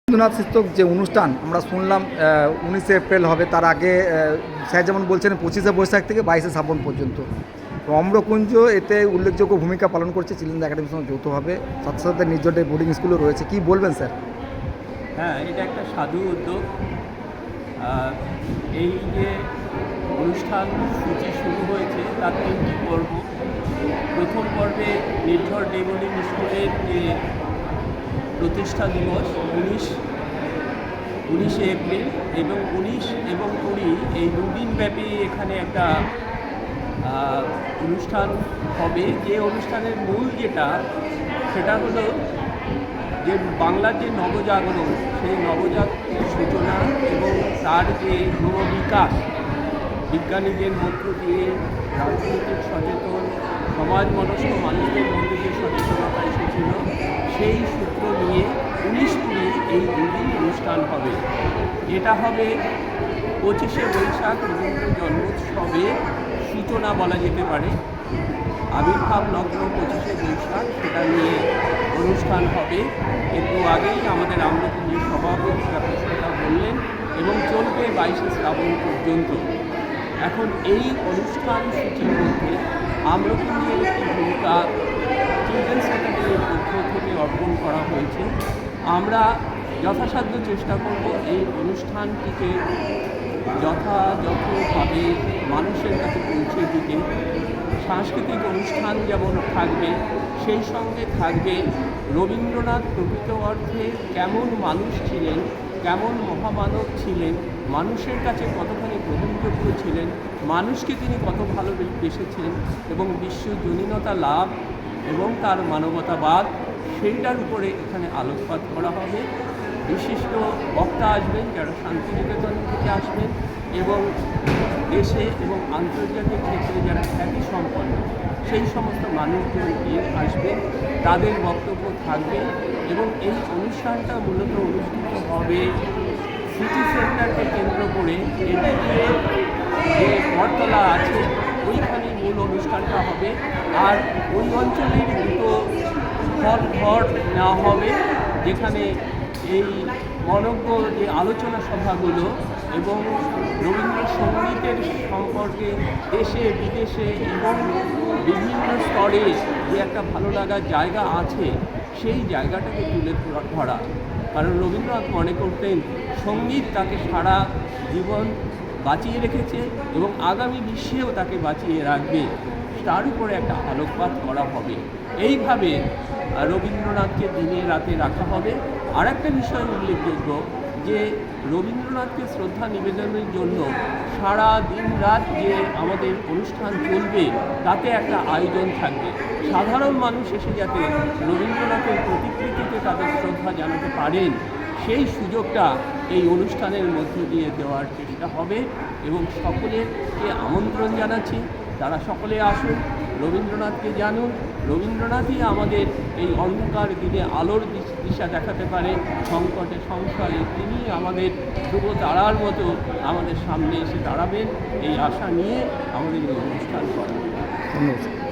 রবীন্দ্রনাথ শীর্ষক যে অনুষ্ঠান আমরা শুনলাম 19শে এপ্রিল হবে, তার আগে স্যার যেমন বলছেন 25শে বৈশাখ থেকে 22শে শ্রাবণ পর্যন্ত। তো অম্রকুঞ্জ এতে উল্লেখযোগ্য ভূমিকা পালন করছে চিলড্রেন্স একাডেমির সঙ্গে যৌথভাবে, সাথে সাথে নির্জনে বোর্ডিং স্কুলও রয়েছে। কি বলবেন স্যার? হ্যাঁ, এটা একটা সাধু উদ্যোগ। এই যে অনুষ্ঠান সূচি শুরু হয়েছে তার 3টি পর্ব। প্রথম পর্বে নির্ঝর ডে বোর্ডিং স্কুলের যে প্রতিষ্ঠা দিবস 19শে এপ্রিল এবং 19 এবং 20 এই দুদিন ব্যাপী এখানে একটা অনুষ্ঠান হবে। যে অনুষ্ঠানের মূল সেটা হলো যে বাংলার যে নবজাগরণ, সেই নবজাগরণের সূচনা এবং তার যে ক্রমবিকাশ বিজ্ঞানীদের মধ্য দিয়ে, রাজনৈতিক সচেতন সমাজ মনস্ক মানুষদের মধ্যে যে সচেতনতা এসেছিল সেই সূত্র নিয়ে 19-20 এই দুদিন অনুষ্ঠান হবে। এটা হবে 25শে বৈশাখ রবীন্দ্র জন্মোৎসবের সূচনা বলা যেতে পারে। আবির্ভাব লগ্ন 25শে বৈশাখ, সেটা নিয়ে অনুষ্ঠান হবে। একটু আগেই আমাদের আম্রকুঞ্জের সভাপতি কথা বললেন এবং চলবে 22শে শ্রাবণ পর্যন্ত। এখন এই অনুষ্ঠান সূচির মধ্যে আম্রকুঞ্জের একটি ভূমিকা চিলড্রেন্স একাডেমির পক্ষ থেকে অর্পণ করা হয়েছে। আমরা যথাসাধ্য চেষ্টা করব এই অনুষ্ঠানটিকে যথাযথভাবে মানুষের কাছে পৌঁছে দিতে। সাংস্কৃতিক অনুষ্ঠান যেমন থাকবে, সেই সঙ্গে থাকবে রবীন্দ্রনাথ প্রকৃত অর্থে কেমন মানুষ ছিলেন, কেমন মহামানব ছিলেন, মানুষের কাছে কতখানি গ্রহণযোগ্য ছিলেন, মানুষকে তিনি কত ভালোবেসেছেন এবং বিশ্বজনীনতা লাভ এবং তার মানবতাবাদ, সেইটার উপরে এখানে আলোকপাত করা হবে। বিশিষ্ট বক্তা আসবেন যারা শান্তিনিকেতন থেকে আসবেন এবং দেশে এবং আন্তর্জাতিক ক্ষেত্রে যারা খ্যাতি সম্পন্ন সেই সমস্ত মানুষজন আসবেন, তাদের বক্তব্য থাকবে এবং এই অনুষ্ঠানটা মূলত অনুষ্ঠিত হবে সিটি সেন্টারকে কেন্দ্র করে। এদিকে যে বটতলা আছে ওইখানে মূল অনুষ্ঠানটা হবে। আর ওই অঞ্চলের দুটো ঘর নেওয়া হবে যেখানে এই মনজ্ঞ যে আলোচনা সভাগুলো এবং রবীন্দ্রসঙ্গীতের সম্পর্কে দেশে বিদেশে এবং বিভিন্ন স্তরে যে একটা ভালো লাগার জায়গা আছে, সেই জায়গাটাকে তুলে ধরা। কারণ রবীন্দ্রনাথ মনে করতেন সঙ্গীত তাকে সারা জীবন বাঁচিয়ে রেখেছে এবং আগামী বিশ্বেও তাকে বাঁচিয়ে রাখবে, তার উপরে একটা আলোকপাত করা হবে। এইভাবে রবীন্দ্রনাথকে দিনে রাতে রাখা হবে। আর একটা বিষয় উল্লেখযোগ্য যে রবীন্দ্রনাথকে শ্রদ্ধা নিবেদনের জন্য সারা দিন রাত যে আমাদের অনুষ্ঠান চলবে তাতে একটা আয়োজন থাকবে। সাধারণ মানুষ এসে যাতে রবীন্দ্রনাথের প্রতিকৃতিতে তাদের শ্রদ্ধা জানাতে পারেন, সেই সুযোগটা এই অনুষ্ঠানের মধ্য দিয়ে দেওয়ার চেষ্টা হবে এবং সকলেকে আমন্ত্রণ জানাচ্ছি তারা সকলে আসুন, রবীন্দ্রনাথকে জানুন। রবীন্দ্রনাথই আমাদের এই অন্ধকার দিনে আলোর দিশা দেখাতে পারে, সংকটে সংসারে তিনি আমাদের ধ্রুব তারার মতো আমাদের সামনে এসে দাঁড়াবেন, এই আশা নিয়ে আমাদের এই অনুষ্ঠান করা। ধন্যবাদ।